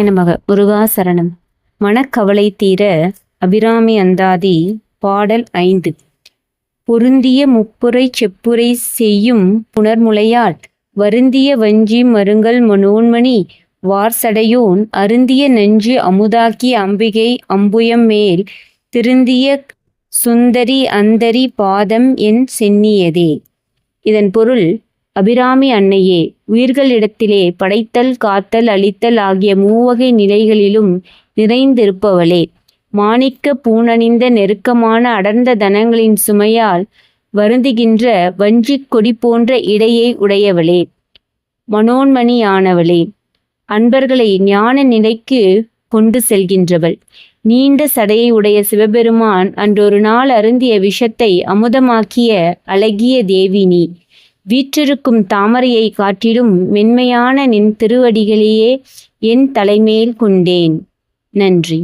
நமக. முருகாசரணம். மனக்கவலை தீர அபிராமி அந்தாதி. பாடல் 5. பொருந்திய முப்புரை செப்புரை செய்யும் புனர்முலையாள் வருந்திய வஞ்சி மருங்கல் மனோன்மணி வார்சடையோன் அருந்திய நெஞ்சு அமுதாக்கி அம்பிகை அம்புயம் மேல் திருந்திய சுந்தரி அந்தரி பாதம் என் சென்னியதே. இதன் பொருள்: அபிராமி அன்னையே, உயிர்களிடத்திலே படைத்தல், காத்தல், அழித்தல் ஆகிய மூவகை நிலைகளிலும் நிறைந்திருப்பவளே, மாணிக்க பூணணிந்த நெருக்கமான அடர்ந்த தனங்களின் சுமையால் வருந்துகின்ற வஞ்சிக் கொடி போன்ற இடையை உடையவளே, மனோன்மணியானவளே, அன்பர்களை ஞான நிலைக்கு கொண்டு செல்கின்றவள், நீண்ட சடையை உடைய சிவபெருமான் அன்றொரு நாள் அருந்திய விஷத்தை அமுதமாக்கிய அழகிய தேவி நீ. வீற்றிருக்கும் தாமரையை காட்டிலும் மென்மையான நின் திருவடிகளையே என் தலைமேல் கொண்டேன். நன்றி.